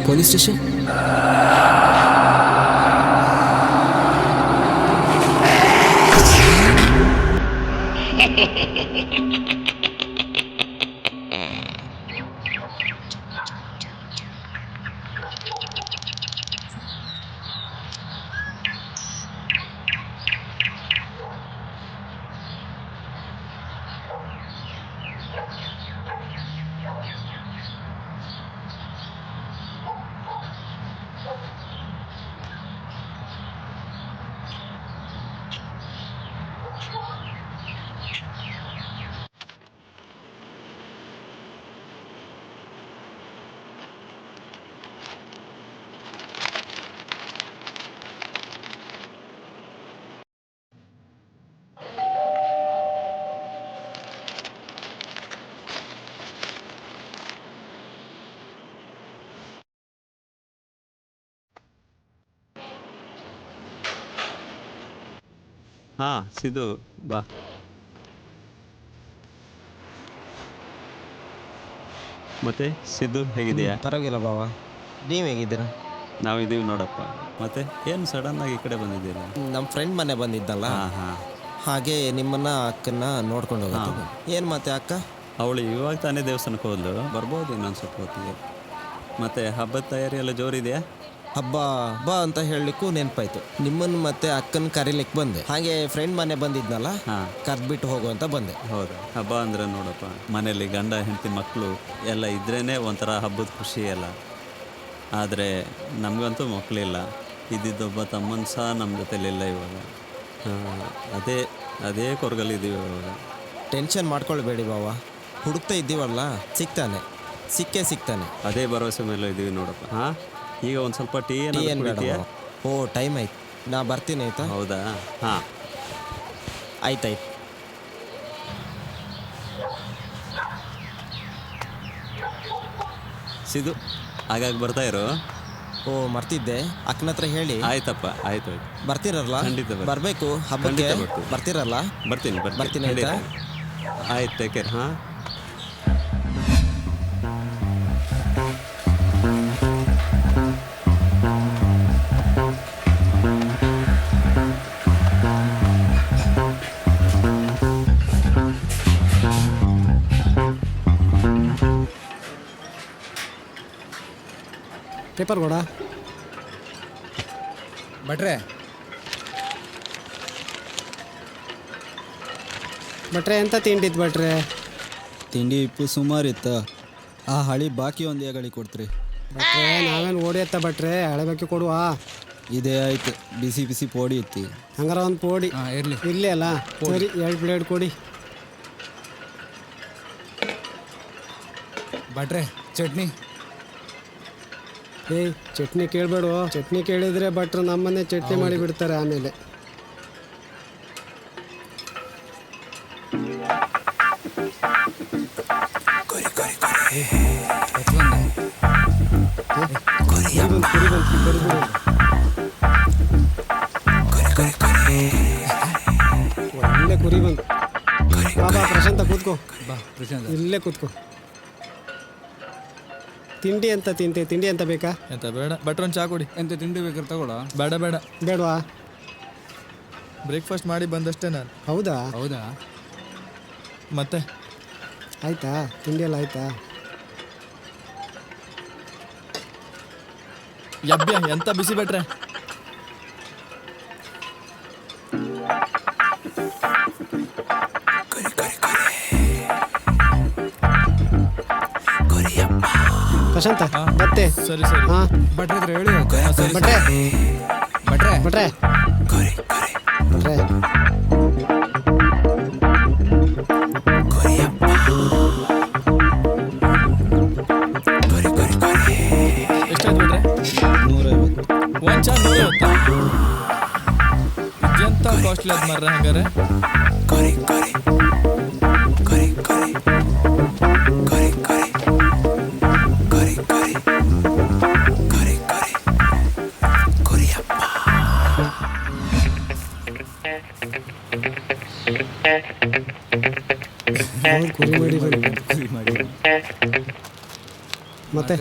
Police station? ಹಾಂ ಸಿದ್ದು ಬಾ. ಮತ್ತೆ ಸಿದ್ದು ಹೇಗಿದೆಯಾ? ಪರವಾಗಿಲ್ಲ ಬಾವ, ನೀವು ಹೇಗಿದ್ದೀರಾ? ನಾವಿದ್ದೀವಿ ನೋಡಪ್ಪ. ಮತ್ತೆ ಏನು ಸಡನ್ನಾಗಿ ಈ ಕಡೆ ಬಂದಿದ್ದೀರಾ? ನಮ್ಮ ಫ್ರೆಂಡ್ ಮನೆ ಬಂದಿದ್ದಲ್ಲ, ಹಾಂ ಹಾಂ. ಹಾಗೆ ನಿಮ್ಮನ್ನ ಅಕ್ಕನ್ನ ನೋಡ್ಕೊಂಡು ಹೋಗುತ್ತೆ. ಏನು ಮತ್ತೆ ಅಕ್ಕ? ಅವಳು ಇವಾಗ ತಾನೇ ದೇವಸ್ಥಾನಕ್ಕೆ ಹೋದ್ಲು, ಬರ್ಬೋದು ಇನ್ನೊಂದು ಸ್ವಲ್ಪ ಹೊತ್ತಿಗೆ. ಮತ್ತು ಹಬ್ಬದ ತಯಾರಿ ಎಲ್ಲ ಜೋರಿದೆಯಾ? ಹಬ್ಬ ಬಾ ಅಂತ ಹೇಳಲಿಕ್ಕೂ ನೆನಪಾಯ್ತು. ನಿಮ್ಮನ್ನ ಮತ್ತೆ ಅಕ್ಕನ ಕರೀಲಿಕ್ಕೆ ಬಂದೆ. ಹಾಗೆ ಫ್ರೆಂಡ್ ಮನೆ ಬಂದಿದ್ನಲ್ಲ, ಹಾಂ, ಕರ್ದ್ಬಿಟ್ಟು ಹೋಗು ಅಂತ ಬಂದೆ. ಹೌದಾ? ಹಬ್ಬ ಅಂದರೆ ನೋಡಪ್ಪ, ಮನೇಲಿ ಗಂಡ ಹೆಂಡತಿ ಮಕ್ಕಳು ಎಲ್ಲ ಇದ್ರೇ ಒಂಥರ ಹಬ್ಬದ ಖುಷಿ ಎಲ್ಲ. ಆದರೆ ನಮಗಂತೂ ಮಕ್ಕಳಿಲ್ಲ. ಇದ್ದಿದ್ದೊಬ್ಬ ತಮ್ಮನ ಸಹ ನಮ್ಮ ಜೊತೆಲಿಲ್ಲ ಇವಾಗ. ಅದೇ ಅದೇ ಕೊರಗಲ್ಲಿದ್ದೀವಿ ಇವಾಗ. ಟೆನ್ಷನ್ ಮಾಡ್ಕೊಳ್ಬೇಡಿ ಬಾವ, ಹುಡುಕ್ತಾ ಇದ್ದೀವಲ್ಲ, ಸಿಕ್ಕೇ ಸಿಗ್ತಾನೆ. ಅದೇ ಭರವಸೆ ಮೇಲೆ ಇದ್ದೀವಿ ನೋಡಪ್ಪ. ಹಾಂ, ಈಗ ಒಂದು ಸ್ವಲ್ಪ ಟೀ ಏನು ಬೇಡ ಕುಡಿತೀಯಾ? ಬಾವ. ಓ ಟೈಮ್ ಆಯ್ತು, ನಾ ಬರ್ತೀನಿ ಆಯ್ತಾ? ಹೌದಾ? ಹಾಂ ಆಯ್ತಾಯ್ತು. ಸಿದ್ದು, ಹಾಗಾಗಿ ಬರ್ತಾ ಇರು. ಓ ಮರ್ತಿದ್ದೆ, ಅಕ್ಕನ ಹತ್ರ ಹೇಳಿ. ಆಯ್ತಪ್ಪ, ಆಯ್ತು ಆಯ್ತು. ಬರ್ತೀರಲ್ಲ? ಖಂಡಿತ ಬರಬೇಕು ಹಬ್ಬಕ್ಕೆ. ಖಂಡಿತ ಬರ್ತೀನಿ. ಬರ್ತೀರಲ್ಲ? ಬರ್ತೀನಿ ಆಯ್ತಾ? ಆಯ್ತು, ಟೇಕ್ ಕೇರ್. ಹಾಂ, ಪೇಪರ್ ಕೊಡ. ಭಟ್ರೆ ಎಂತ ತಿಂಡಿತ್ತು ಭಟ್ರೆ? ತಿಂಡಿ ಇಪ್ಪು ಸುಮಾರಿತ್ತು. ಆ ಹಳಿ ಬಾಕಿ ಒಂದು ಏಗಳಿ ಕೊಡ್ತೀರಿ ಭಟ್ರೆ? ನಾವೇನು ಓಡಿ ಎತ್ತ ಭಟ್ರೆ, ಹಳೆ ಬಾಕಿ ಕೊಡುವ. ಇದೇ ಆಯ್ತು, ಬಿಸಿ ಬಿಸಿ ಪೋಡಿ ಇತ್ತಿ. ಹಂಗಾರ ಒಂದು ಪೋಡಿ ಇರಲಿ ಅಲ್ಲ. ಸರಿ, 2 ಪ್ಲೇಟ್ ಕೊಡಿ. ಭಟ್ರೆ ಚಟ್ನಿ. ಏಯ್, ಚಟ್ನಿ ಕೇಳಬೇಡು. ಚಟ್ನಿ ಕೇಳಿದರೆ ಭಟ್ರು ನಮ್ಮನ್ನೇ ಚಟ್ನಿ ಮಾಡಿ ಬಿಡ್ತಾರೆ ಆಮೇಲೆ. ಒಳ್ಳೆ ಕುರಿ ಬಂತು. ಬಾಬಾ ಪ್ರಶಾಂತ ಕೂತ್ಕೋ. ಇಲ್ಲೇ ಕೂತ್ಕೋ. ತಿಂಡಿ ಅಂತ ತಿಂಡಿ ಅಂತ ಬೇಕಾ? ಎಂತ ಬೇಡ, ಭಟ್ರು ಒಂದು ಚಾ ಕೊಡಿ. ಎಂತ ತಿಂಡಿ ಬೇಕಾದ್ರೆ ತಗೊಳ. ಬೇಡವಾ? ಬ್ರೇಕ್ಫಾಸ್ಟ್ ಮಾಡಿ ಬಂದಷ್ಟೇ ನಾನು. ಹೌದಾ? ಮತ್ತೆ ಆಯ್ತಾ? ತಿಂಡಿ ಎಲ್ಲ ಆಯ್ತಾ? ಯಬ್ಬ್ಯ ಎಂತ ಬಿಸಿ ಭಟ್ರೆ. ಪ್ರಶಾಂತ ಮತ್ತೆ. ಸರಿ ಹಾಂ ಭಟ್ರೆ ಹತ್ರ ಹೇಳಿ. ಭಟ್ರೆ ಎಷ್ಟಾಯ್ತು ಭಟ್ರೆ? 150. ಒಂದು ಚಾ 150. ಇದೆಂತ ಕಾಸ್ಟ್ಲಿ ಅದು ಮಾರ್ರೆ ಹಂಗಾರೆ. ಕುರಿ ಮಾಡಿ ಕುರಿ ಮಾಡಿ ಮತ್ತೆ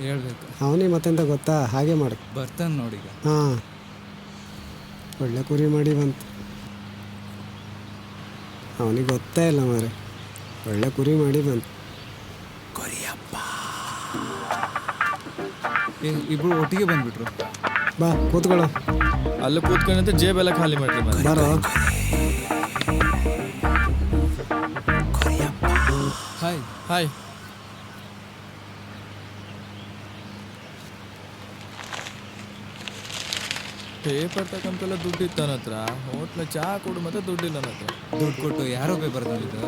ಹೇಳ್ಬೇಕು. ಅವನಿಗೆ ಮತ್ತೆಂತ ಗೊತ್ತಾ, ಹಾಗೆ ಮಾಡು. ಬರ್ತಾನೆ ನೋಡೀಗ. ಹಾಂ, ಒಳ್ಳೆ ಕುರಿ ಮಾಡಿ ಬಂತು. ಅವನಿಗೆ ಗೊತ್ತೇ ಇಲ್ಲ ಮಾರೆ, ಒಳ್ಳೆ ಕುರಿ ಮಾಡಿ ಬಂತು. ಇಬ್ರು ಒಟ್ಟಿಗೆ ಬಂದ್ಬಿಟ್ರು. ಬಾ ಕೂತ್ಕೊಳ್ಳೋ. ಅಲ್ಲಿ ಕೂತ್ಕೊಂಡಂತೆ ಜೇಬೆಲ್ಲ ಖಾಲಿ ಮಾಡ್ರಿ ಬಂದು. ಬಾರೋ. ಹಾಯ್. ಹಾಯ್. ಪೇಪರ್ ತಗೊಂತೆಲ್ಲ ದುಡ್ಡು ಇತ್ತು ನನ್ನ ಹತ್ರ. ಹೋಟ್ಲ ಚಹಾ ಕೊಡು ಮತ್ತೆ ದುಡ್ಡಿಲ್ಲ ನನ್ನ ಹತ್ರ. ದುಡ್ಡು ಕೊಟ್ಟು ಯಾರೋ ಪೇಪರ್ ತಂದಿದ್ದು.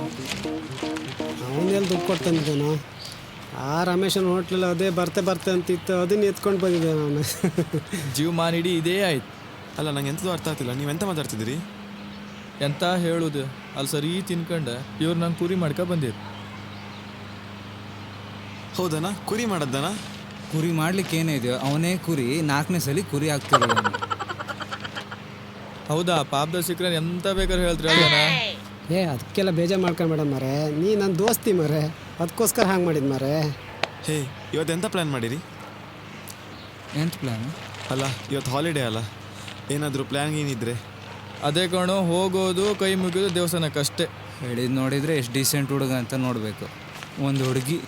ಅವನ್ನೆಲ್ಲಿ ದುಡ್ಡು ಕೊಡ್ತಾನಿದ್ದಾನೋ. ಆ ರಮೇಶನ ಹೋಟ್ಲಲ್ಲಿ ಅದೇ ಬರ್ತೆ ಅಂತಿತ್ತು, ಅದನ್ನ ಎತ್ಕೊಂಡು ಬಂದಿದ್ದೆ ನಾನು. ಜೀವಮಾನ ಇಡೀ ಇದೇ ಆಯ್ತು. ಅಲ್ಲ, ನಂಗೆ ಎಂಥದ್ದು ಅರ್ಥ ಆಗ್ತಿಲ್ಲ. ನೀವೆಂತ ಮಾತಾಡ್ತಿದ್ದೀರಿ? ಎಂತ ಹೇಳುದು, ಅಲ್ಲಿ ಸರಿ ತಿನ್ಕಂಡೆ ಇವ್ರು ನಂಗೆ ಕುರಿ ಮಾಡ್ಕೊ ಬಂದಿರು. ಹೌದನಾ? ಕುರಿ ಮಾಡದ್ದನ? ಕುರಿ ಮಾಡ್ಲಿಕ್ಕೆ ಏನೇ ಇದೆಯೋ ಅವನೇ ಕುರಿ 4ನೇ ಸಲ ಕುರಿ ಆಗ್ತಿರೋದು. ಹೌದಾ? ಪಾಪದ ಸಿಕ್ಕರೆ ಎಂತ ಬೇಕಾದ್ರೆ ಹೇಳ್ತೀರಿ ಅಲ್ವನ? ಅದಕ್ಕೆಲ್ಲ ಬೇಜಾರು ಮಾಡ್ಕೊಂಬೇಡ ಮಾರೆ, ನೀ ನನ್ನ ದೋಸ್ತಿ ಮಾರೆ, ಅದಕ್ಕೋಸ್ಕರ ಹಂಗೆ ಮಾಡಿದ್ ಮಾರೆ. ಹೇ, ಇವತ್ತು ಎಂತ ಪ್ಲ್ಯಾನ್ ಮಾಡಿರಿ? ಎಂತ ಪ್ಲ್ಯಾನ್? ಅಲ್ಲ, ಇವತ್ತು ಹಾಲಿಡೇ ಅಲ್ಲ, ಏನಾದರೂ ಪ್ಲ್ಯಾನ್ ಏನಿದ್ರೆ? ಅದೇ ಕಣೋ, ಹೋಗೋದು ಕೈ ಮುಗಿಯೋದು ದೇವಸ್ಥಾನಕ್ಕಷ್ಟೇ. ಹೇಳಿದ್ ನೋಡಿದರೆ ಎಷ್ಟು ಡೀಸೆಂಟ್ ಹುಡುಗ ಅಂತ ನೋಡಬೇಕು. ಒಂದು ಹುಡುಗಿ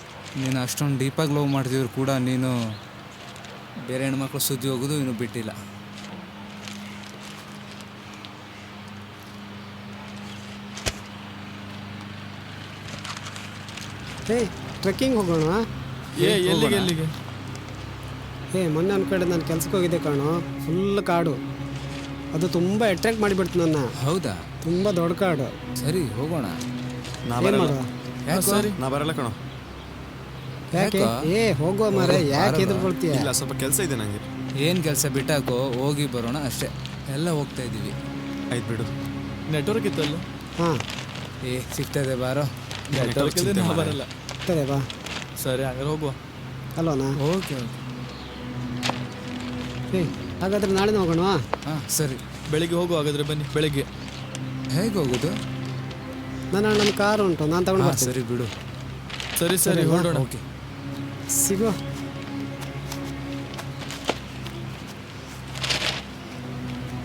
ನೀನು ಅಷ್ಟೊಂದು ಡೀಪಾಗಿ ಲವ್ ಮಾಡ್ತಿದ್ರು ಕೂಡ ನೀನು ಬೇರೆ ಹೆಣ್ಮಕ್ಳು ಸುದ್ದಿ ಹೋಗೋದು ಇನ್ನೂ ಬಿಟ್ಟಿಲ್ಲ. ಟ್ರೆಕ್ಕಿಂಗ್ ಹೋಗೋಣ. ಎಲ್ಲಿಗೆ? ಮೊನ್ನೆ ಒಂದು ಕಡೆ ನಾನು ಕೆಲ್ಸಕ್ಕೆ ಹೋಗಿದ್ದೆ ಕಾಣೋ, ಫುಲ್ ಕಾಡು. ಅದು ತುಂಬ ಅಟ್ರಾಕ್ಟ್ ಮಾಡಿಬಿಡ್ತು ನನ್ನ. ಹೌದಾ? ತುಂಬ ದೊಡ್ಡ ಕಾಡು. ಸರಿ ಹೋಗೋಣ. ನಾ ಏನು ಬರಲ್ಲ. ಮಾಡುವ? ಸರಿ. ನಾ ಬರಲ್ಲ ಕಣೋ. ಯಾಕೆ? ಹೋಗುವ ಮಾರೆ, ಯಾಕೆ ಎದುರ್ಕೊಳ್ತೀಯ? ಇಲ್ಲ, ಸ್ವಲ್ಪ ಕೆಲಸ ಇದೆ ನನಗೆ. ಏನು ಕೆಲಸ ಬಿಟ್ಟಾಕೋ, ಹೋಗಿ ಬರೋಣ ಅಷ್ಟೇ. ಎಲ್ಲ ಹೋಗ್ತಾ ಇದ್ದೀವಿ. ಆಯ್ತು ಬಿಡು. ನೆಟ್ವರ್ಕ್ ಇತ್ತಲ್ಲ? ಹಾಂ, ಸಿಗ್ತದೆ ಬಾರೋ. ನೆಟ್ವರ್ಕ್ ಇದ್ರೆ ನಾ ಬರಲ್ಲ. ಸರಿ ಬಾ. ಸರಿ, ಹಂಗಾರೆ ಹೋಗುವ. ಅಲ್ವನಾ? ಓಕೆ. ಹಾಗಾದ್ರೆ ನಾಳೆ ಹೋಗೋಣ. ಹಾಂ ಸರಿ. ಬೆಳಿಗ್ಗೆ ಹೋಗುವ ಹಾಗಾದ್ರೆ, ಬನ್ನಿ ಬೆಳಿಗ್ಗೆ. ಹೇಗೆ ಹೋಗೋದು? ನನ್ನ ಕಾರು ಉಂಟು, ನಾನು ತಗೊಂಡು ಬರ್ತೀನಿ. ಸರಿ ಬಿಡು. ಸರಿ ಹೊರಡೋಣ. ಓಕೆ, ಸಿಗೋ.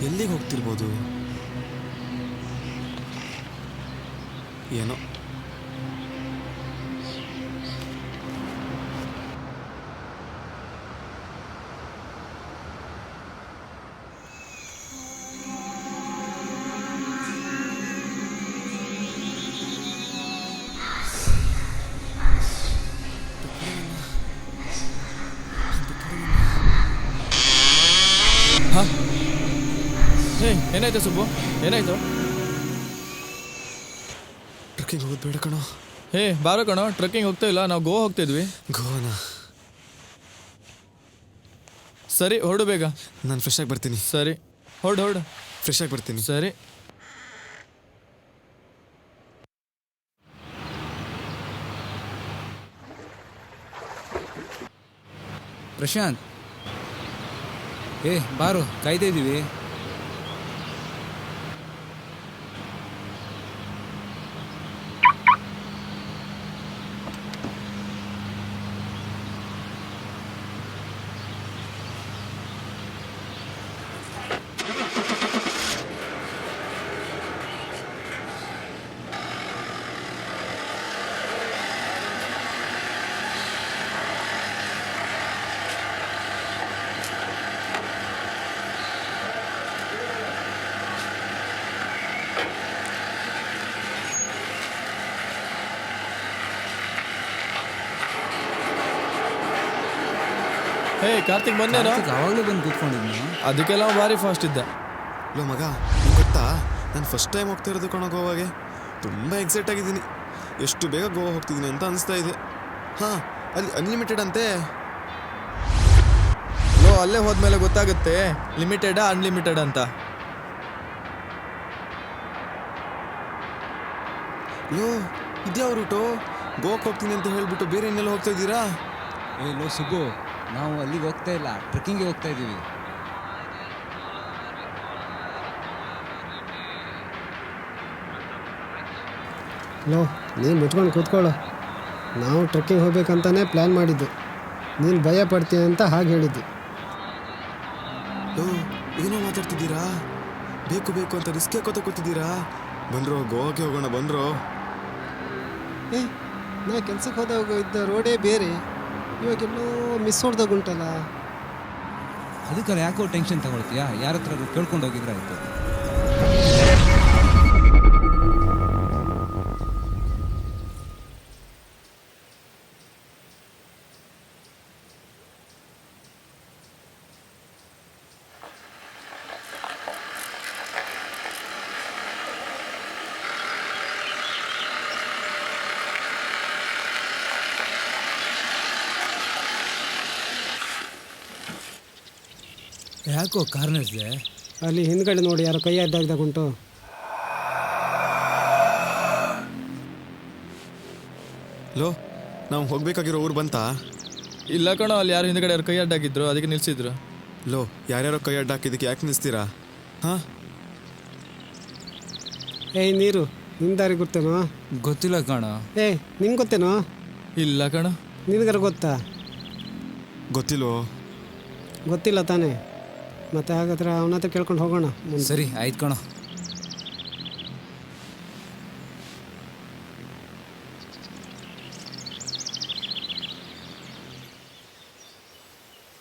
ಎಲ್ಲಿಗೆ ಹೋಗ್ತಿರ್ಬೋದು ಏನೋ? ಏನಾಯ್ತು ಸುಬ್ಬು? ಏನಾಯ್ತು? ಟ್ರೆಕ್ಕಿಂಗ್ ಹೋಗೋದು ಬೇಡ ಕಣೋ. ಬಾರೋ ಕಣೋ, ಟ್ರೆಕ್ಕಿಂಗ್ ಹೋಗ್ತಾ ಇಲ್ಲ, ನಾವು ಗೋವಾ ಹೋಗ್ತಿದ್ವಿ. ಗೋವಾನ? ಸರಿ ಹೊರಡು ಬೇಗ. ನಾನು ಫ್ರೆಶ್ ಆಗಿ ಬರ್ತೀನಿ. ಸರಿ ಹೊರಡು. ಫ್ರೆಶ್ ಆಗಿ ಬರ್ತೀನಿ. ಸರಿ. ಪ್ರಶಾಂತ್, ಬಾರು, ಕಾಯ್ತಾ ಇದ್ದೀವಿ. ಕಾರ್ತಿಕ್ ಬಂದೇನೋ? ಯಾವಾಗಲೂ ಬಂದು ಕೂತ್ಕೊಂಡಿದ್ನ. ಅದಕ್ಕೆಲ್ಲ ಭಾರಿ ಫಾಸ್ಟ್ ಇದ್ದ. ಲೋ ಮಗ, ನಿಂಗೆ ಗೊತ್ತಾ, ನಾನು ಫಸ್ಟ್ ಟೈಮ್ ಹೋಗ್ತಾ ಇರೋದು ಕಣೋ ಗೋವಾಗೆ. ತುಂಬ ಎಕ್ಸೈಟ್ ಆಗಿದ್ದೀನಿ. ಎಷ್ಟು ಬೇಗ ಗೋವಾ ಹೋಗ್ತಿದ್ದೀನಿ ಅಂತ ಅನಿಸ್ತಾ ಇದೆ. ಹಾಂ, ಅಲ್ಲಿ ಅನ್ಲಿಮಿಟೆಡ್ ಅಂತೆ. ಅಲ್ಲೇ ಹೋದ್ಮೇಲೆ ಗೊತ್ತಾಗುತ್ತೆ ಲಿಮಿಟೆಡಾ ಅನ್ಲಿಮಿಟೆಡ್ ಅಂತ. ಇದ್ಯಾವ ರೂಟು? ಗೋವಾಕ್ಕೆ ಹೋಗ್ತೀನಿ ಅಂತ ಹೇಳ್ಬಿಟ್ಟು ಬೇರೆ ಇನ್ನೆಲ್ಲ ಹೋಗ್ತಾ ಇದ್ದೀರಾ? ಲೋ ಸುಬ್ಬು, ನಾವು ಅಲ್ಲಿಗೆ ಹೋಗ್ತಾ ಇಲ್ಲ, ಟ್ರೆಕ್ಕಿಂಗ್ಗೆ ಹೋಗ್ತಾ ಇದ್ದೀವಿ. ನೀನು ಮುಚ್ಕೊಂಡು ಕೂತ್ಕೊಳ್ಳೋ. ನಾವು ಟ್ರೆಕ್ಕಿಂಗ್ ಹೋಗ್ಬೇಕಂತಾನೆ ಪ್ಲ್ಯಾನ್ ಮಾಡಿದ್ದು. ನೀನು ಭಯ ಪಡ್ತೀಯ ಅಂತ ಹಾಗೆ ಹೇಳಿದ್ದು. ಓ ಏನೋ ಮಾತಾಡ್ತಿದ್ದೀರಾ? ಬೇಕು ಬೇಕು ಅಂತ ರಿಸ್ಕ್ ಹಾಕೋತ ಕೂತಿದ್ದೀರಾ? ಬಂದ್ರೋ ಗೋವಾಗೆ ಹೋಗೋಣ ಬಂದ್ರೋ. ಏ ನಾ ಕೆಲ್ಸಕ್ಕೆ ಹೋದಾಗ ಇದ್ದ ರೋಡೇ ಬೇರೆ, ಇವಾಗೆಲ್ಲೋ ಮಿಸ್ ಹೊಡ್ದಾಗ ಉಂಟಲ್ಲ. ಅದಕ್ಕೆಲ್ಲ ಯಾಕೋ ಟೆನ್ಷನ್ ತಗೊಳ್ತೀಯಾ? ಯಾರ ಹತ್ರ ಕೇಳ್ಕೊಂಡು ಹೋಗಿದ್ರೆ ಆಯಿತು. ಯಾಕೋ ಕಾರ್ ನಿಲ್ಸಿದೆ? ಅಲ್ಲಿ ಹಿಂದ್ಗಡೆ ನೋಡಿ ಯಾರೋ ಕೈ ಅಡ್ಡಾಗ್ದಾಗ ಉಂಟು. ಲೋ ನಾವು ಹೋಗ್ಬೇಕಾಗಿರೋ ಊರು ಬಂತಾ? ಇಲ್ಲ ಕಣೋ, ಅಲ್ಲಿ ಯಾರು ಹಿಂದ್ಗಡೆ ಯಾರು ಕೈ ಅಡ್ಡಾಕಿದ್ರು, ಅದಕ್ಕೆ ನಿಲ್ಸಿದ್ರು. ಲೋ ಯಾರ್ಯಾರೋ ಕೈ ಅಡ್ಡ ಹಾಕಿದ್ದಕ್ಕೆ ಯಾಕೆ ನಿಲ್ಲಿಸ್ತೀರಾ? ಹಾಂ ಏಯ್ ನೀರು ನಿನ್ನ ದಾರಿ ಗೊತ್ತೇನೋ? ಗೊತ್ತಿಲ್ಲ ಕಣೋ. ನಿಂಗೆ ಗೊತ್ತೇನೋ? ಇಲ್ಲ ಕಣೋ. ನಿನಗಾರ ಗೊತ್ತಾ? ಗೊತ್ತಿಲ್ವೋ? ಗೊತ್ತಿಲ್ಲ ತಾನೇ, ಮತ್ತೆ ಹಾಗಾದ್ರೆ ಅವನ ಹತ್ರ ಕೇಳ್ಕೊಂಡು ಹೋಗೋಣ. ಸರಿ ಆಯ್ತು ಕಣೋ.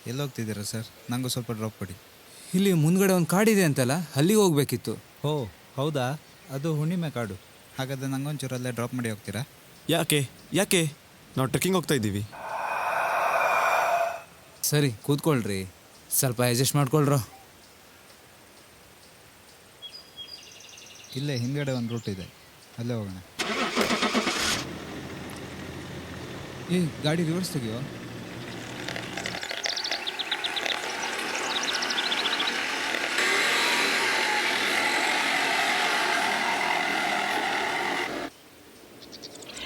ಎಲ್ಲಿ ಹೋಗ್ತಿದ್ದೀರಾ ಸರ್? ನನಗೂ ಸ್ವಲ್ಪ ಡ್ರಾಪ್ ಕೊಡಿ. ಇಲ್ಲಿ ಮುಂದ್ಗಡೆ ಒಂದು ಕಾಡಿದೆ ಅಂತಲ್ಲ, ಅಲ್ಲಿಗೆ ಹೋಗ್ಬೇಕಿತ್ತು. ಓ ಹೌದಾ? ಅದು ಹುಣ್ಣಿಮೆ ಕಾಡು. ಹಾಗಾದರೆ ನಂಗೊಂಚೂರಲ್ಲೇ ಡ್ರಾಪ್ ಮಾಡಿ ಹೋಗ್ತೀರಾ? ಯಾಕೆ ಯಾಕೆ ನಾವು ಟ್ರೆಕ್ಕಿಂಗ್ ಹೋಗ್ತಾ ಇದ್ದೀವಿ. ಸರಿ ಕೂತ್ಕೊಳ್ರಿ, ಸ್ವಲ್ಪ ಅಡ್ಜಸ್ಟ್ ಮಾಡ್ಕೊಳ್ರೋ. ಇಲ್ಲೇ ಹಿಂದ್ಗಡೆ ಒಂದು ರೂಟ್ ಇದೆ, ಅಲ್ಲೇ ಹೋಗೋಣ. ಏ ಗಾಡಿ ರಿವರ್ಸ್ ತೆಗಿಯೋ.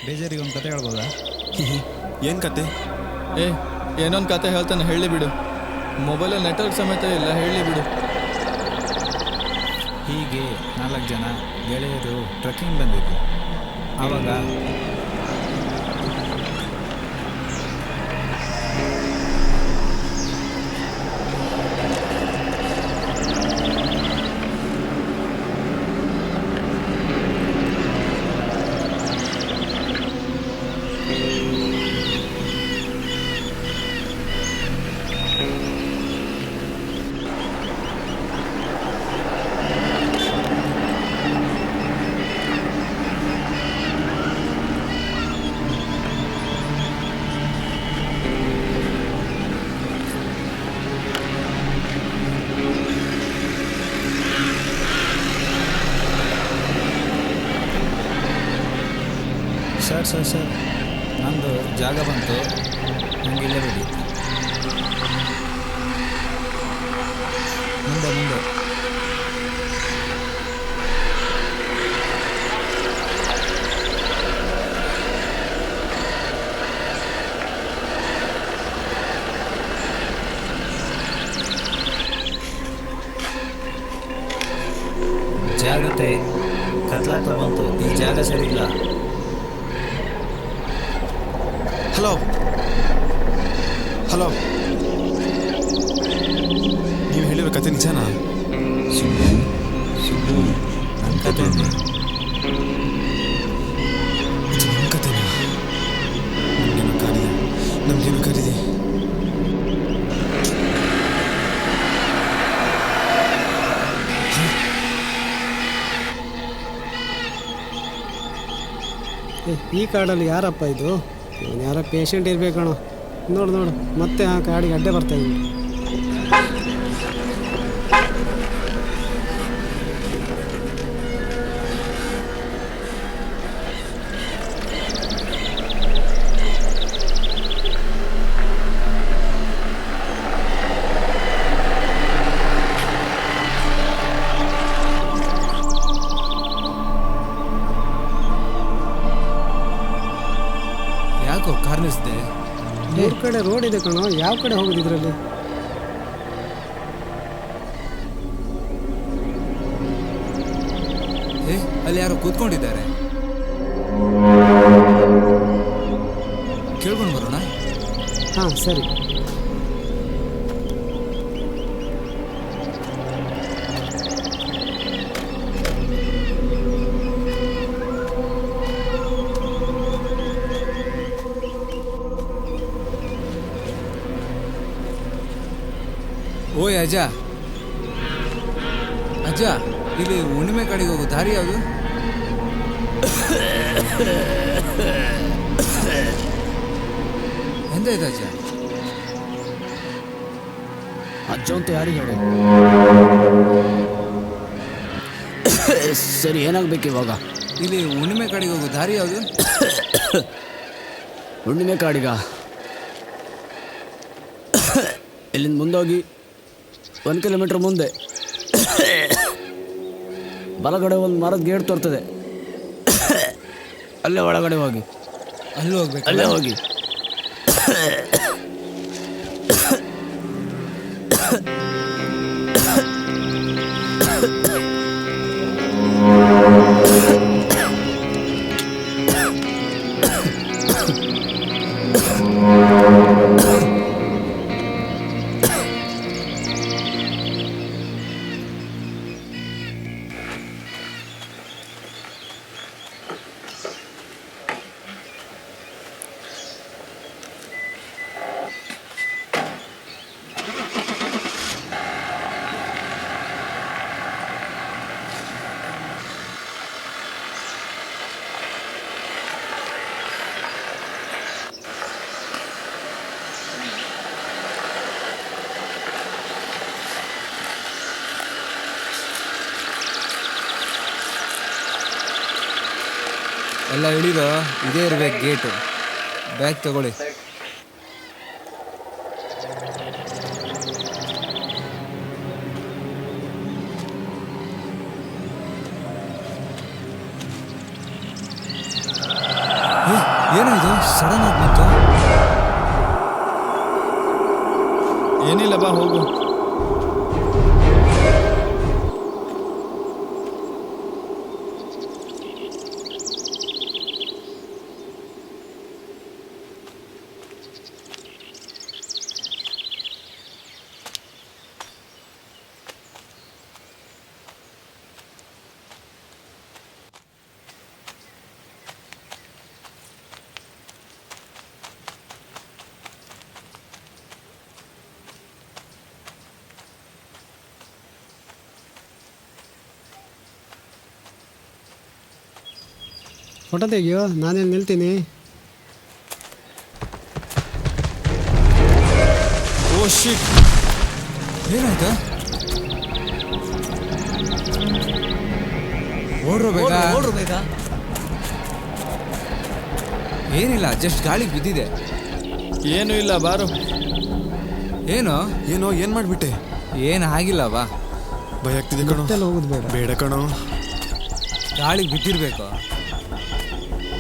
ಬೇಜಾರಿಗೆ ಒಂದು ಕತೆ ಹೇಳ್ಬೋದಾ? ಏನು ಕತೆ? ಏನೊಂದು ಕತೆ ಹೇಳ್ತಾನೆ, ಹೇಳಿ ಬಿಡು. ಮೊಬೈಲಲ್ಲಿ ನೆಟ್ವರ್ಕ್ ಸಮೇತ ಇಲ್ಲ, ಹೇಳಿ ಬಿಡು. ಹೀಗೆ 4 ಜನ ಗೆಳೆಯರು ಟ್ರೆಕ್ಕಿಂಗ್ ಬಂದಿದ್ರು. ಆವಾಗ ಸರ್ ನಂದು ಜಾಗ ಬಂತು, ನನಗೆ ಇಲ್ಲೇ ಬಿಡಿ. ಮುಂದೆ ಜಾಗ್ರತೆ, ಕತ್ಲಾಗ್ತಾ ಬಂತು, ಈ ಜಾಗ ಸರಿ ಇಲ್ಲ. ಹಲೋ ಹಲೋ, ನೀವು ಹೇಳಿರೋ ಕತೆ ನಿಜನಾ? ನನ್ನ ಕತೆ ಇದು ನಮ್ಮ ಕತೆನಾ? ನಮಗೇನು ಕರೀದೆ? ಈ ಕಾಡಲ್ಲಿ ಯಾರಪ್ಪ ಇದು? ಇವನು ಯಾರೋ ಪೇಷಂಟ್ ಇರಬೇಕಣೋ. ನೋಡು ಮತ್ತೆ ಆ ಕಾಡಿಗೆ ಅಡ್ಡೆ ಬರ್ತಾ ಇದ್ದೀನಿ. ಯಾಕೋ ಕಾರ್ ನಿಲ್ಸಿದೆ? 3 ಕಡೆ ರೋಡ್ ಇದೆ ಕಣೋ, ಯಾವ ಕಡೆ ಹೋಗೋದಿದ್ರಲ್ಲಿ? ಅಲ್ಲಿ ಯಾರೋ ಕೂತ್ಕೊಂಡಿದ್ದಾರೆ, ಕೇಳ್ಕೊಂಡು ಬರೋಣ. ಹಾಂ ಸರಿ. ಓಯ್ ಅಜ್ಜ, ಅಜ್ಜ, ಇಲ್ಲಿ ಹುಣ್ಣಿಮೆ ಕಡೆಗೆ ಹೋಗು ದಾರಿ ಯಾವುದು? ಎಂತಾಯ್ತು ಅಜ್ಜ? ಅಜ್ಜ ಅಂತ ಯಾರಿಗೆ ಹೇಳಿ? ಸರಿ, ಏನಾಗಬೇಕು ಇವಾಗ? ಇಲ್ಲಿ ಹುಣ್ಣಿಮೆ ಕಡೆಗೆ ಹೋಗು ದಾರಿ ಯಾವುದು? ಹುಣ್ಣಿಮೆ ಕಾಡಿಗ ಇಲ್ಲಿಂದ ಮುಂದೋಗಿ 1 ಕಿಲೋಮೀಟ್ರ್ ಮುಂದೆ ಬಲಗಡೆ ಒಂದು ಮರದ ಗೇಟ್ ತೋರ್ತದೆ, ಅಲ್ಲೇ ಒಳಗಡೆ ಹೋಗಿ. ಅಲ್ಲಿ ಹೋಗ್ಬೇಕು? ಅಲ್ಲೇ ಹೋಗಿ. ಎಲ್ಲ ಇಳಿದು ಇದೇ ಇರ್ಬೇಕು ಗೇಟು. ಬ್ಯಾಗ್ ತಗೊಳ್ಳಿ. ಏನೋ ಇದು ಸಡನ್ ಆಗಿ ಬಂತು? ಏನಿಲ್ಲ, ಬಾ ಹೋಗು. ಫೋಟೋ ತೆಗಿಯೋ, ನಾನೇನು ನಿಲ್ತೀನಿ. ಓ ಶಿಟ್, ಏನಾಯ್ತು? ಓಡ್ರು ಬೇಗ. ಏನಿಲ್ಲ, ಜಸ್ಟ್ ಗಾಳಿಗೆ ಬಿದ್ದಿದೆ. ಏನೂ ಇಲ್ಲ, ಬಾರು. ಏನು ಏನು ಮಾಡಿಬಿಟ್ಟೆ? ಏನು ಆಗಿಲ್ಲ, ಬಾ. ಭಯ ಆಗ್ತಿದೆ ಕಣೋ. ಹೋಗೋದು ಬೇಡ. ಬೇಡ ಕಣೋ, ಗಾಳಿಗೆ ಬಿದ್ದಿರ್ಬೇಕು.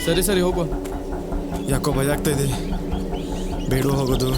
ಸರಿ ಸರಿ ಹೋಗು. ಯಾಕೋ ಭಯ ಆಗ್ತಾ ಇದೆ. ಬೇಡ ಹೋಗೋದು.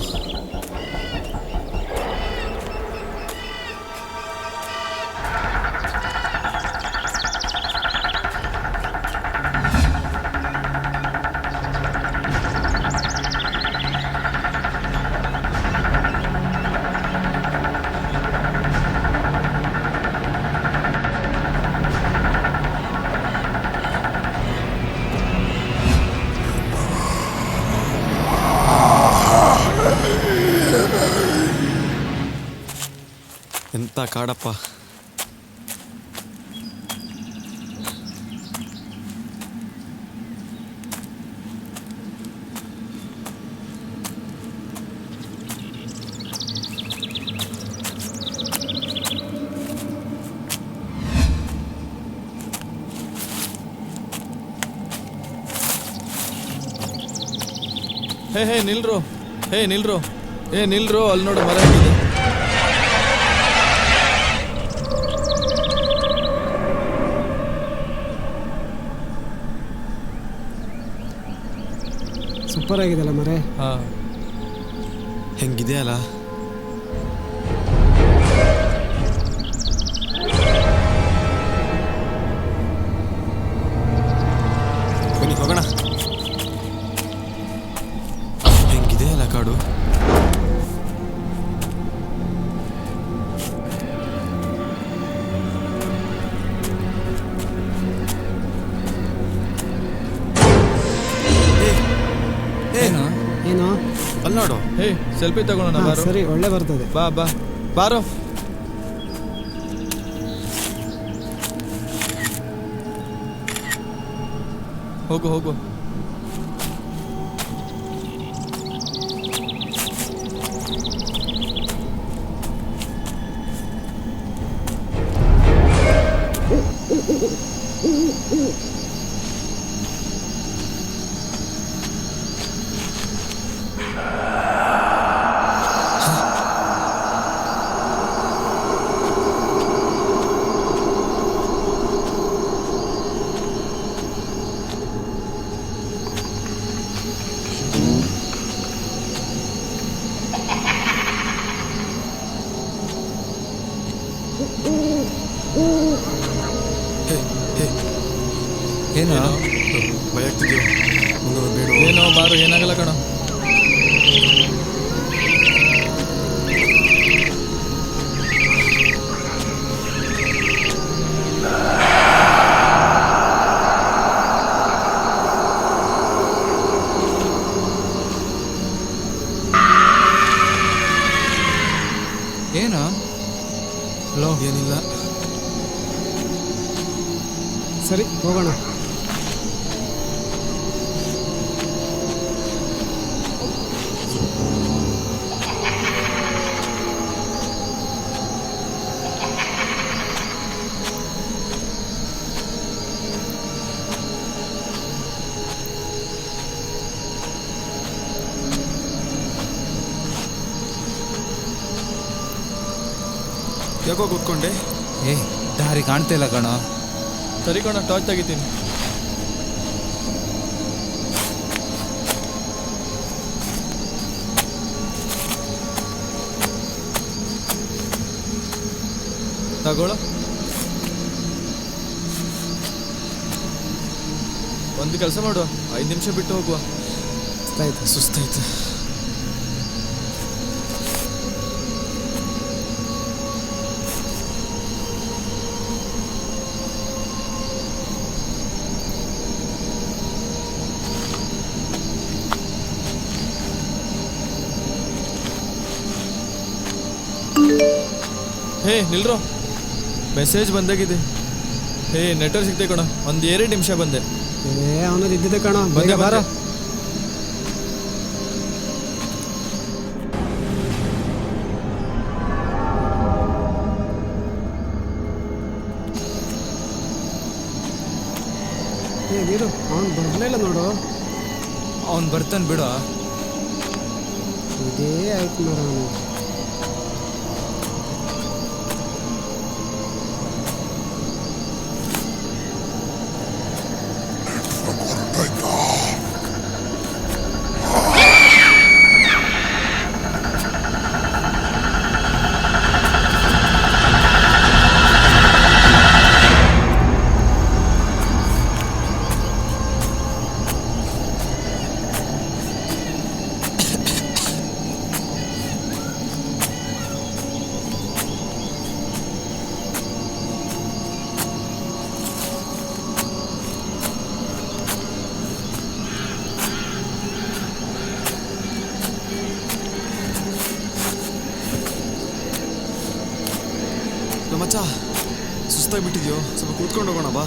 ಎಂಥ ಕಾಡಪ್ಪ. ಹೇ ನಿಲ್ರು, ನಿಲ್ರು, ಅಲ್ಲಿ ನೋಡು ಮರ ಇದೆ. ಸೂಪರ್ ಆಗಿದೆಲ್ಲ ಮರೆ. ಹಾಂ, ಹೆಂಗಿದೆ ಅಲ್ಲ? ಬನ್ನಿ ಹೋಗೋಣ. ಹೆಂಗಿದೆ ಅಲ್ಲ ಕಾಡು? ಅಲ್ಲಿ ನೋಡು. ಹೇ ಸೆಲ್ಫಿ ತಗೊಳ್ಳೋಣ ಹಾ, ಬಾರೋ. ಸರಿ ಒಳ್ಳೆ ಬರ್ತದೆ. ಬಾ ಬಾ ಬಾರೋ. ಹೋಗು ಹೋಗು. ಹೇ ಹೇ ಏನು ಭಯ ಆಗ್ತಿದ್ಯೋ? ಮುಂದೆ ಬೇಡ. ಏನೋ ಬಾರೋ, ಏನಾಗಲ್ಲ ಕಣ. ಏನು ಲೋ ಏನಿಲ್ಲ. ಸರಿ ಹೋಗೋಣ. ಯಾಕೋ ಕೂತ್ಕೊಂಡೆ? ಏ ದಾರಿ ಕಾಣ್ತಾ ಇಲ್ಲ ಕಣೋ. ಸರಿ ಕಣ, ಟಾರ್ಚ್ ತೆಗಿತೀನಿ. ತಗೊಳ್ಳೋ. ಒಂದು ಕೆಲಸ ಮಾಡುವ, 5 ನಿಮಿಷ ಬಿಟ್ಟು ಹೋಗುವ. ಸುಸ್ತಾಯ್ತು. ಹೇ ನಿಲ್ರೋ, ಮೆಸೇಜ್ ಬಂದಾಗಿದೆ. ಹೇ ನೆಟ್ವರ್ಕ್ ಸಿಗ್ತೆ ಕಣ. ಒಂದು 2 ನಿಮಿಷ ಬಂದೆ. ಅವನದು ಇದ್ದಿದ್ದೆ ಕಣ. ಬಂದೆ ಬಾರ. ಏ ವೀರು, ಅವನು ಬರಲಿಲ್ಲ ನೋಡು. ಅವ್ನು ಬರ್ತಾನೆ ಬಿಡು. ಇದೇ ಆಯ್ತು ಮರ ಅವನು. ಮಚ್ಚ ಸುಸ್ತಾಗ್ಬಿಟ್ಟಿದ್ಯೋ? ಸ್ವಲ್ಪ ಕೂತ್ಕೊಂಡು ಹೋಗೋಣ ಬಾ.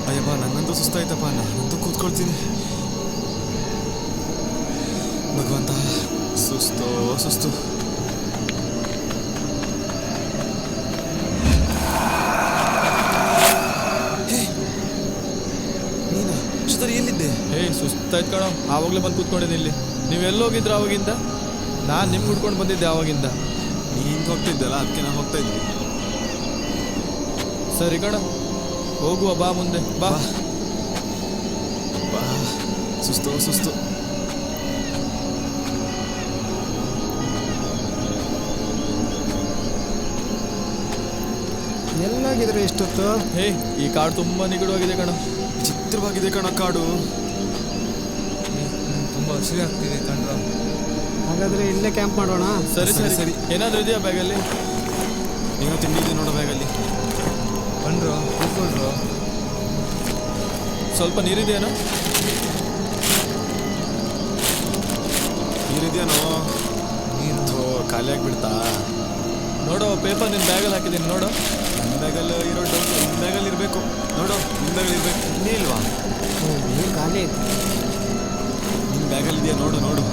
ಅಯ್ಯಪ್ಪ ನನ್ನಂತೂ ಸುಸ್ತಾಯ್ತಪ್ಪ, ನಾನಂತೂ ಕೂತ್ಕೊಳ್ತೀನಿ. ಭಗವಂತ, ಸುಸ್ತು. ಎಲ್ಲಿದ್ದೆ? ಹೇ ಸುಸ್ತಾಯ್ತು ಕಣ, ಆವಾಗಲೇ ಬಂದು ಕೂತ್ಕೊಂಡಿದ್ದೆ ಇಲ್ಲಿ. ನೀವು ಎಲ್ಲೋಗಿದ್ರ ಆವಾಗಿಂದ? ನಾನು ನಿಮ್ಗೆ ಹುಡ್ಕೊಂಡು ಬಂದಿದ್ದೆ ಆವಾಗಿಂದ. ನೀನು ಹೋಗ್ತಿದ್ದಲ್ಲ, ಅದಕ್ಕೆ ನಾನು ಹೋಗ್ತಾ ಇದ್ದೀನಿ. ಸರಿ ಕಣ, ಹೋಗುವ ಬಾ ಮುಂದೆ ಬಾ. ಬಾ. ಸುಸ್ತು. ಎಲ್ಲಾಗಿದ್ರೆ ಇಷ್ಟೊತ್ತು? ಹೇ ಈ ಕಾಡು ತುಂಬ ನಿಗಡವಾಗಿದೆ ಕಣ. ಚಿತ್ರವಾಗಿದೆ ಕಣ ಕಾಡು. ತುಂಬ ಹಸಿವೆ ಆಗ್ತಿದೆ ಕಣ್ರ. ಹಾಗಾದರೆ ಇಲ್ಲೇ ಕ್ಯಾಂಪ್ ಮಾಡೋಣ. ಸರಿ ಸರಿ, ಸರಿ ಸರಿ. ಏನಾದರೂ ಇದೆಯಾ ಬ್ಯಾಗಲ್ಲಿ? ಏನೋ ತಿಂಡಿ ಇದೆ ನೋಡೋ ಬ್ಯಾಗಲ್ಲಿ. ಬನ್ರೋ ಕೂತ್ಕೊಳ್ರು. ಸ್ವಲ್ಪ ನೀರಿದೆಯೇನೋ? ನೀರಿದೆಯೇನೋ? ನೀರು ಖಾಲಿ ಆಗಿಬಿಡ್ತಾ? ನೋಡೋ ಪೇಪರ್ ನಿನ್ನ ಬ್ಯಾಗಲ್ಲಿ ಹಾಕಿದ್ದೀನಿ ನೋಡು. ನನ್ನ ಬ್ಯಾಗಲ್ಲಿ ಇರೋ ಡೌಟ್ ನಿಮ್ಮ ಬ್ಯಾಗಲ್ಲಿ ಇರಬೇಕು. ನೋಡು ನಿಮ್ಮ ಬ್ಯಾಗಲ್ಲಿ ಇರಬೇಕು. ಇನ್ನೇ ಇಲ್ವಾ? ನೀರು ಖಾಲಿ ಐತೆ. ನಿಮ್ಮ ಬ್ಯಾಗಲ್ಲಿ ಇದೆಯಾ ನೋಡು ನೋಡು.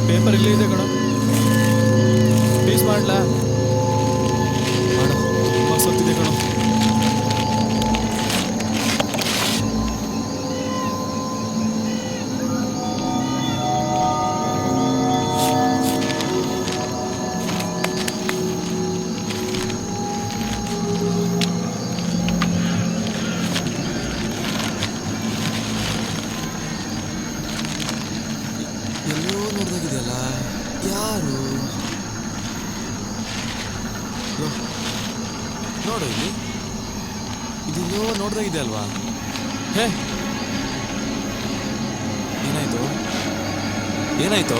ಪೇಪರ್ ಇಲ್ಲೇ ಇದೆ ಕಣೋ. ಪೀಸ್ ಮಾಡ್ಲಾ? ಮಾಡು, ತುಂಬ ಸೊತ್ತಿದೆ ಕಣೋ. ಎಲ್ಲೋ ನೋಡ್ದಾಗಿದೆಯಲ್ಲ, ಯಾರು? ನೋಡು ಇಲ್ಲಿ, ಇದೆಲ್ಲೋ ನೋಡ್ದಾಗಿದೆ ಅಲ್ವಾ? ಹೇ ಏನಾಯ್ತು? ಏನಾಯ್ತು?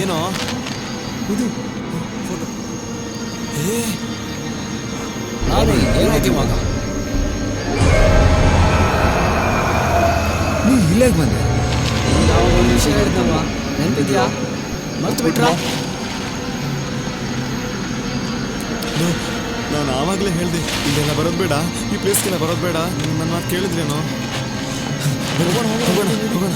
ಏನೋ ಇದು ಫೋಟೋ. ಏನಾಯ್ತು ಇವಾಗ? ನೀ ಇಲ್ಲೇ ಬಂದೆ? ನಾವು ಒಂದು ವಿಷಯ ಹೇಳಿದ್ನಲ್ವಾ, ನೆನಪಿದ್ಯಾ? ಮರ್ತು ಬಿಟ್ರಾ? ನಾನು ಆವಾಗಲೇ ಹೇಳಿದೆ ಇಲ್ಲೆಲ್ಲ ಬರೋದು ಬೇಡ, ಈ ಪ್ಲೇಸ್ಗೆಲ್ಲ ಬರೋದು ಬೇಡ. ನನ್ನ ಮಾತು ಕೇಳಿದ್ರೇನೋ? ಹೋಗೋಣ ಹೋಗೋಣ ಹೋಗೋಣ.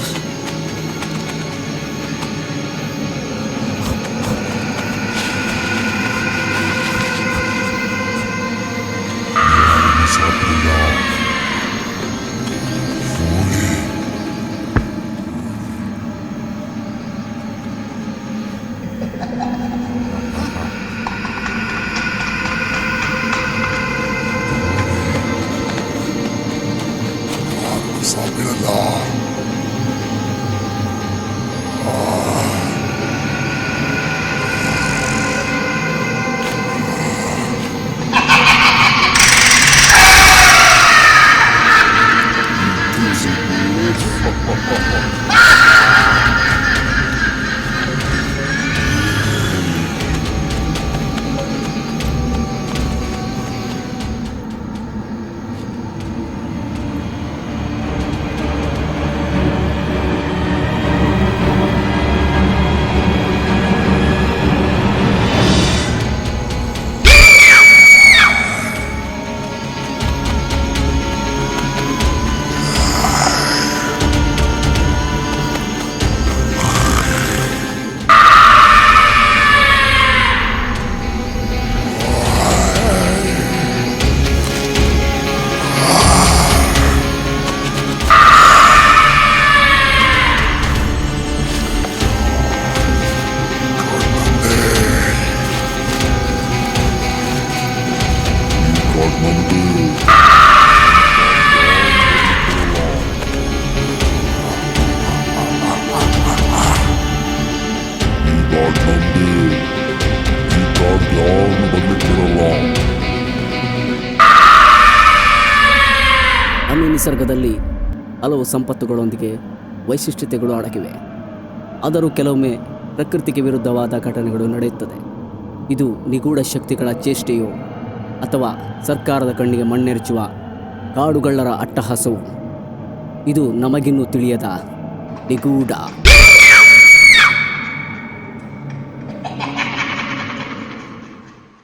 ನಮ್ಮ ನಿಸರ್ಗದಲ್ಲಿ ಹಲವು ಸಂಪತ್ತುಗಳೊಂದಿಗೆ ವೈಶಿಷ್ಟ್ಯತೆಗಳು ಅಡಗಿವೆ. ಆದರೂ ಕೆಲವೊಮ್ಮೆ ಪ್ರಕೃತಿಗೆ ವಿರುದ್ಧವಾದ ಘಟನೆಗಳು ನಡೆಯುತ್ತದೆ. ಇದು ನಿಗೂಢ ಶಕ್ತಿಗಳ ಚೇಷ್ಟೆಯೋ ಅಥವಾ ಸರ್ಕಾರದ ಕಣ್ಣಿಗೆ ಮಣ್ಣೆರಚುವ ಕಾಡುಗಳ್ಳರ ಅಟ್ಟಹಾಸವು? ಇದು ನಮಗಿನ್ನೂ ತಿಳಿಯದ ನಿಗೂಢ